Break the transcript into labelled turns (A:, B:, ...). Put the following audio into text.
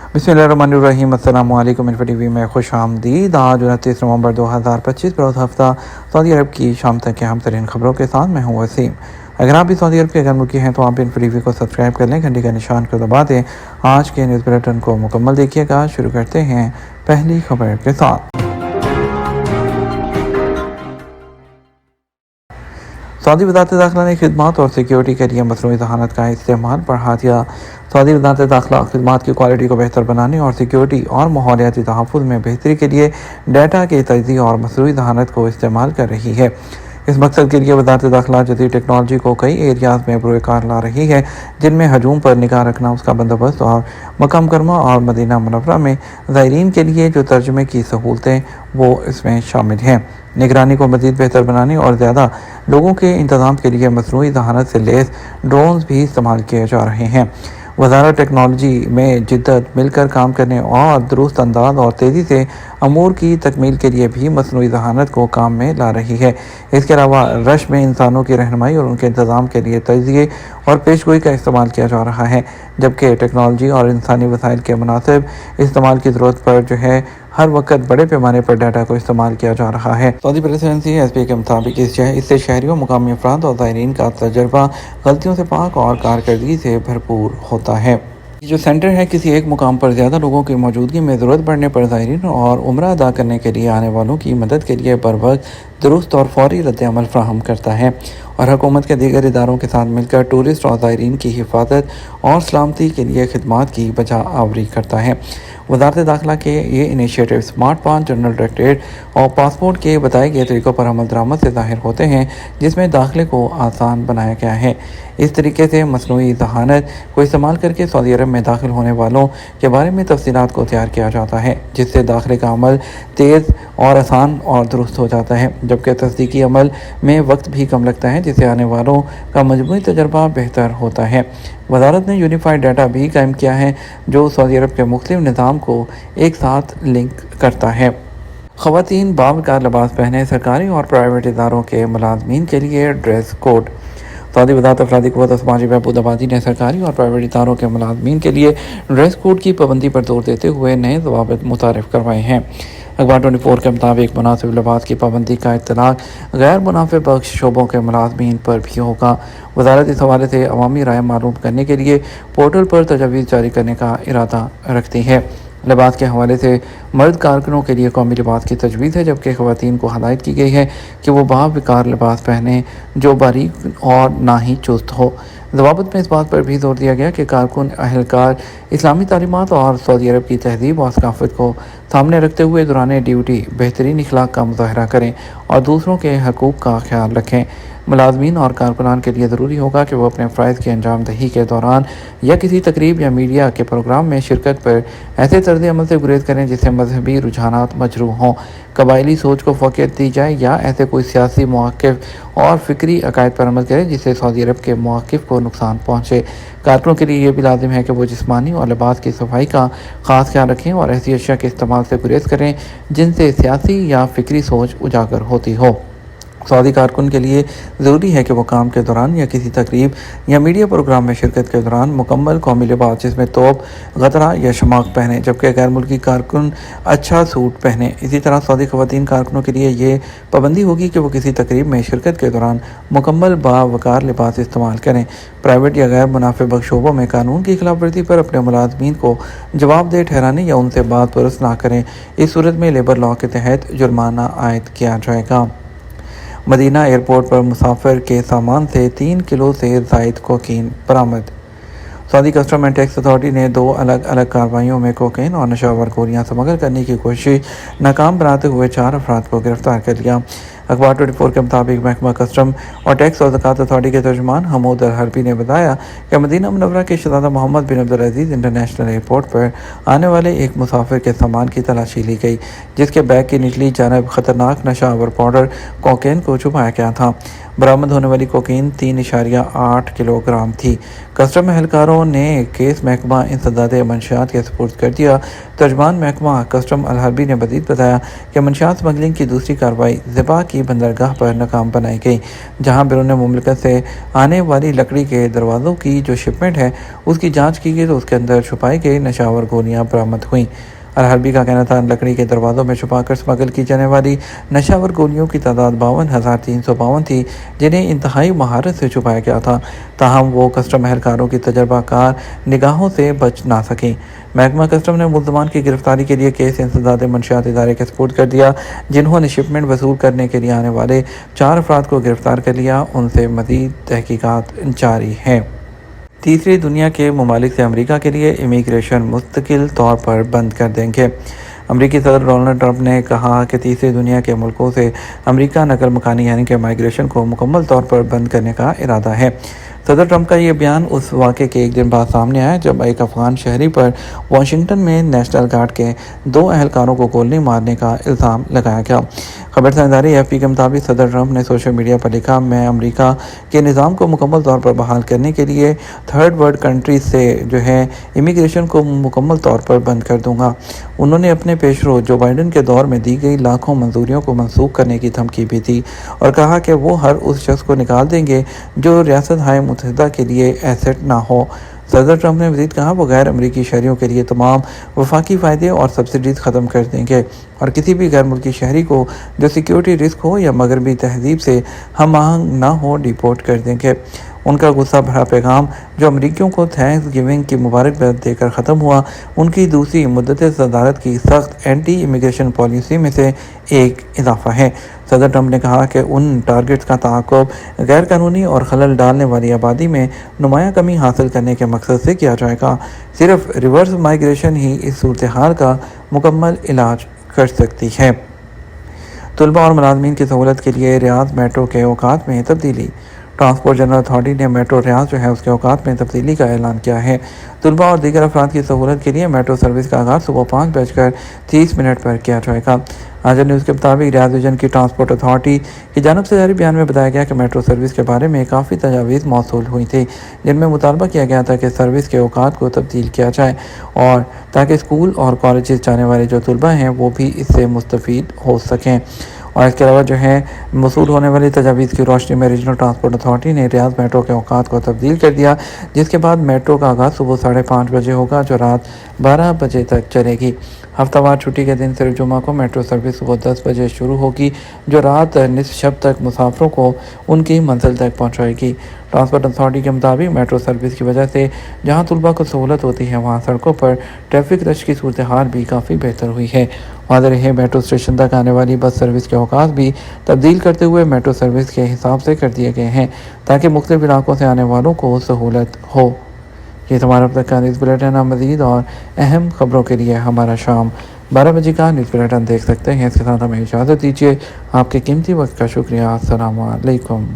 A: बिस्मिल्लाहिर्रहमानिर्रहीम। अस्सलाम वालेकुम। इन्फो टीवी में खुश आमदीद। आज 29 नवंबर 2025 बरोज़ हफ्ता सऊदी अरब की शाम तक के अहम तरीन खबरों के साथ मैं हूँ वसीम। अगर आप भी सऊदी अरब के अगर मुल्की हैं तो आप इन्फो टीवी को सब्सक्राइब कर लें, घंटी का निशान को दबा दें। आज के न्यूज़ बुलेटिन को मुकम्मल देखिएगा। शुरू करते हैं पहली खबर के साथ। सऊदी वज़ारत दाखिला ने खिदमत और सिक्योरिटी के लिए मसनूई ज़हानत का इस्तेमाल बढ़ा दिया। सऊदी वज़ारत दाखिला खिदमत की क्वालिटी को बेहतर बनाने और सिक्योरिटी और माहौलियाती तहफ़्फ़ुज़ में बेहतरी के लिए डाटा के तजज़िया और मसनूई ज़हानत को इस्तेमाल कर रही है। इस मकसद के लिए वज़ारत दाखिला जदीद टेक्नोलॉजी को कई एरियाज़ में बरोकार ला रही है, जिनमें हजूम पर निगाह रखना, उसका बंदोबस्त और मकाम करमा और मदीना मुनव्वरा में ज़ायरीन के लिए जो तर्जुमे की सहूलतें वो इसमें शामिल हैं। निगरानी को मज़ीद बेहतर बनाने और ज़्यादा लोगों के इंतज़ाम के लिए मसनूई ज़हानत से लैस ड्रोन्स भी इस्तेमाल किए जा रहे हैं। वज़ारत टेक्नोलॉजी में जिद्दत, मिलकर काम करने और दुरुस्त अंदाज और तेज़ी से अमूर की तकमील के लिए भी मसनूई ज़हानत को काम में ला रही है। इसके अलावा रश में इंसानों की रहनुमाई और उनके इंतज़ाम के लिए तजज़िये और पेशगोई का इस्तेमाल किया जा रहा है, जबकि टेक्नोलॉजी और इंसानी वसाइल के मुनासिब इस्तेमाल की ज़रूरत पर हर वक्त बड़े पैमाने पर डाटा को इस्तेमाल किया जा रहा है। सऊदी प्रेसिडेंसी एसपी के मुताबिक इससे शहरियों, मुकामी अफराद और ज़ायरीन का तजर्बा गलतियों से पाक और कारकर्दगी से भरपूर होता है। जो सेंटर है किसी एक मुकाम पर ज़्यादा लोगों की मौजूदगी में ज़रूरत पड़ने पर ज़ायरीन और उम्रा अदा करने के लिए आने वालों की मदद के लिए बर वक्त दुरुस्त और फौरी रद्द-ए-अमल फ्राहम करता है और हुकूमत के दीगर इदारों के साथ मिलकर टूरिस्ट और ज़ायरीन की हिफाजत और सलामती के लिए खिदमात की बजा आवरी करता है। वज़ारत दाखिला के ये इनिशिएटिव स्मार्ट पास, जनरल डायरेक्टरेट और पासपोर्ट के बताए गए तरीक़ों पर अमल दरामद से ज़ाहिर होते हैं, जिसमें दाखिले को आसान बनाया गया है। इस तरीके से मसनूई ज़हानत को इस्तेमाल करके सऊदी अरब में दाखिल होने वालों के बारे में तफ़सीलात को तैयार किया जाता है, जिससे दाखिले का अमल तेज़ और आसान और दुरुस्त हो जाता है, जबकि तस्दीकी अमल में वक्त भी कम लगता है, जिससे आने वालों का मजमूई तजर्बा बेहतर होता है। वज़ारत ने यूनिफाइड डाटा भी कायम किया है, जो सऊदी अरब के मुख्तलिफ निज़ाम को एक साथ लिंक करता है। ख़वातीन बावकार लिबास पहने, सरकारी और प्राइवेट इदारों के मुलाजमीन के लिए ड्रेस कोड। सऊदी वज़ारत अफरादी क़ुव्वत और समाजी बहबूद आबादी ने सरकारी और प्राइवेट इदारों के मुलाजमीन के लिए ड्रेस कोड की पाबंदी पर जोर देते हुए नए ज़वाबित मुतारिफ़ करवाए हैं। अखबार 24 के मुताबिक मुनासिब लिबास की पाबंदी का इत्तलाक़ गैर मुनाफे बख्श शोबों के मुलाजमीन पर भी होगा। वज़ारत इस हवाले से अवामी राय मालूम करने के लिए पोर्टल पर तजवीज़ जारी करने का इरादा रखती है। लिबास के हवाले से मर्द कारकुनों के लिए कौमी लिबास की तजवीज़ है, जबकि ख़वातीन को हदायत की गई है कि वो बावकार लिबास पहने जो बारीक और ना ही चुस्त हो। ज़वाबित में इस बात पर भी जोर दिया गया कि कारकुन अहलकार इस्लामी तालीमात और सऊदी अरब की तहज़ीब और सकाफ़त को सामने रखते हुए दौरान ड्यूटी बेहतरीन इखलाक का मुज़ाहरा करें और दूसरों के हकूक़ का ख्याल रखें। मुलाजमीन और कारकुनान के लिए ज़रूरी होगा कि वो अपने फ़राइज़ की अंजाम दही के दौरान या किसी तकरीब या मीडिया के प्रोग्राम में शिरकत पर ऐसे तर्ज़ अमल से गुरेज करें जिससे मजहबी रुझानात मजरूह हों, कबायली सोच को फ़ोक़ियत दी जाए या ऐसे कोई सियासी मौक़िफ़ और फ़िक्री अकायद पर अमल करें जिससे सऊदी अरब के मौक़िफ़ को नुकसान पहुँचे। कारकुनों के लिए यह भी लाजिम है कि वो जिस्मानी और लिबास की सफाई का ख़ास ख्याल रखें और ऐसी अशिया के इस्तेमाल से गुरेज करें जिनसे सियासी या फ़िक्री सोच उजागर होती हो। सऊदी कारकुन के लिए ज़रूरी है कि वो काम के दौरान या किसी तकरीब या मीडिया प्रोग्राम में शिरकत के दौरान मुकम्मल कौमी लिबास जिसमें तोप, गतरा या शमाक पहने, जबकि गैर मुल्की कारकुन अच्छा सूट पहने। इसी तरह सऊदी ख़वातीन कारकुनों के लिए ये पाबंदी होगी कि वो किसी तकरीब में शिरकत के दौरान मुकम्मल बावकार लिबास इस्तेमाल करें। प्राइवेट या गैर मुनाफे बख्श शोबों में कानून की खिलाफ वर्जी पर अपने मुलाजमीन को जवाबदेह ठहराने या उनसे बात पुरस ना करें। इस सूरत में लेबर लॉ के तहत जुर्माना आयद किया जाएगा। मदीना एयरपोर्ट पर मुसाफिर के सामान से 3 किलो से ज़ायद कोकीन बरामद। Saudi custom and tax authority ने 2 अलग अलग कार्रवाइयों में कोकीन और नशावर गोलियां स्मगल करने की कोशिश नाकाम बनाते हुए 4 अफराद को गिरफ्तार कर लिया। अखबार 24 के मुताबिक महकमा कस्टम और टैक्स और ज़कात अथॉरिटी के तर्जुमान हमूद अल हरबी ने बताया कि मदीना मुनव्वरा के शहज़ादा मोहम्मद बिन अब्दुल अज़ीज़ इंटरनेशनल एयरपोर्ट पर आने वाले एक मुसाफिर के सामान की तलाशी ली गई, जिसके बैग की निचली जानब ख़तरनाक नशावर पाउडर कोकेन को छुपाया गया था। बरामद होने वाली कोकीन 3.8 किलोग्राम थी। कस्टम एहलकारों ने केस महकमा इंसदाद मंशियात के सुपुर्द कर दिया। तर्जमान महकमा कस्टम अलहरबी ने मज़ीद बताया कि मंशियात स्मगलिंग की दूसरी कार्रवाई ज़िबा की बंदरगाह पर नाकाम बनाई गई, जहां बैरून मुमलिकत से आने वाली लकड़ी के दरवाज़ों की जो शिपमेंट है उसकी जाँच की गई तो उसके अंदर छुपाई गई नशावर गोलियाँ बरामद हुईं। अलहरबी का कहना था लकड़ी के दरवाज़ों में छुपाकर स्मगल की जाने वाली नशावर गोलियों की तादाद 52,352 थी, जिन्हें इंतहाई महारत से छुपाया गया था। ताहम वो कस्टम एहलकारों की तजर्बाकार निगाहों से बच ना सकें। महकमा कस्टम ने मुल्ज़मान की गिरफ्तारी के लिए केस इंसदाद मंशियात इदारे के सपुर्द कर दिया, जिन्होंने शिपमेंट वसूल करने के लिए आने वाले 4 अफराद को गिरफ्तार कर लिया। उनसे मज़ीद तहकीकात जारी है। तीसरी दुनिया के ममालिक से अमेरिका के लिए इमिग्रेशन मुस्तकिल तौर पर बंद कर देंगे। अमेरिकी सदर डोनाल्ड ट्रंप ने कहा कि तीसरी दुनिया के मुल्कों से अमेरिका नकल मकानी यानी कि माइग्रेशन को मुकम्मल तौर पर बंद करने का इरादा है। सदर ट्रंप का ये बयान उस वाक़े के एक दिन बाद सामने आया जब एक अफगान शहरी पर वाशिंगटन में नेशनल गार्ड के 2 एहलकारों को गोली मारने का इल्ज़ाम लगाया गया। खबर संदारी एफपी के मुताबिक सदर ट्रंप ने सोशल मीडिया पर लिखा, मैं अमेरिका के निज़ाम को मुकम्मल तौर पर बहाल करने के लिए थर्ड वर्ल्ड कंट्रीज से इमिग्रेशन को मुकम्मल तौर पर बंद कर दूंगा। उन्होंने अपने पेशरो जो बाइडन के दौर में दी गई लाखों मंजूरियों को मनसूख करने की धमकी भी दी और कहा कि वो हर उस शख्स को निकाल देंगे जो रियासत हाय मुत्तहिदा के लिए एसेट ना हो। सदर ट्रंप ने मज़ीद कहा वो गैर अमरीकी शहरियों के लिए तमाम वफाकी फ़ायदे और सब्सिडीज़ ख़त्म कर देंगे और किसी भी गैर मुल्की शहरी को जो सिक्योरिटी रिस्क हो या मगरबी तहजीब से हम आहंग ना हो डिपोर्ट कर देंगे। उनका गुस्सा भरा पैगाम जो अमरीकियों को थैंक्स गिविंग की मुबारकबाद देकर ख़त्म हुआ, उनकी दूसरी मुद्दत सदारत की सख्त एंटी इमिग्रेशन पॉलिसी में से एक इजाफा है। सदर ट्रंप ने कहा कि उन टारगेट्स का ताक़ुब गैर कानूनी और खलल डालने वाली आबादी में नुमाया कमी हासिल करने के मकसद से किया जाएगा। सिर्फ रिवर्स माइग्रेशन ही इस सूरत हाल का मुकम्मल इलाज कर सकती है। तलबा और मुलाजमीन की सहूलत के लिए रियाद मेट्रो के औकात में तब्दीली। ट्रांसपोर्ट जनरल अथॉरिटी ने मेट्रो रियाज उसके औकात में तब्दीली का ऐलान किया है। तलबा और दीगर अफराद की सहूलत के लिए मेट्रो सर्विस का आगाज़ सुबह 5:30 पर किया जाएगा। आज न्यूज़ के मुताबिक रियाद रीजन की ट्रांसपोर्ट अथॉरिटी की जानब से जारी बयान में बताया गया कि मेट्रो सर्विस के बारे में काफ़ी तजावीज़ मौसूल हुई थी, जिनमें मुतालबा किया गया था कि सर्विस के औकात को तब्दील किया जाए और ताकि स्कूल और कॉलेज जाने वाले जो तलबा हैं वो भी इससे मुस्तफ़ीद हो सकें। और इसके अलावा मसूल होने वाली तजावीज़ की रोशनी में रीजनल ट्रांसपोर्ट अथॉरिटी ने रियाद मेट्रो के औकात को तब्दील कर दिया, जिसके बाद मेट्रो का आगाज़ सुबह 5:30 बजे होगा जो रात 12 बजे तक चलेगी। हफ्तावार छुट्टी के दिन सिर्फ जुमा को मेट्रो सर्विस सुबह 10 बजे शुरू होगी जो रात निस्फ शब तक मुसाफिरों को उनकी मंजिल तक पहुँचाएगी। ट्रांसपोर्ट अथॉरिटी के मुताबिक मेट्रो सर्विस की वजह से जहाँ तलबा को सहूलत होती है वहाँ सड़कों पर ट्रैफिक रश की सूरत हाल भी काफ़ी बेहतर हुई है। वाज़ेह है मेट्रो स्टेशन तक आने वाली बस सर्विस के औकात भी तब्दील करते हुए मेट्रो सर्विस के हिसाब से कर दिए गए हैं ताकि मुख्तलिफ इलाकों से आने वालों को सहूलत हो। ये हमारा अब तक का न्यूज़ बुलेटिन है। मज़ीद और अहम खबरों के लिए हमारा शाम 12 बजे का न्यूज़ बुलेटिन देख सकते हैं। इसके साथ हमें इजाज़त दीजिए। आपके कीमती वक्त का शुक्रिया। अस्सलामु अलैकुम।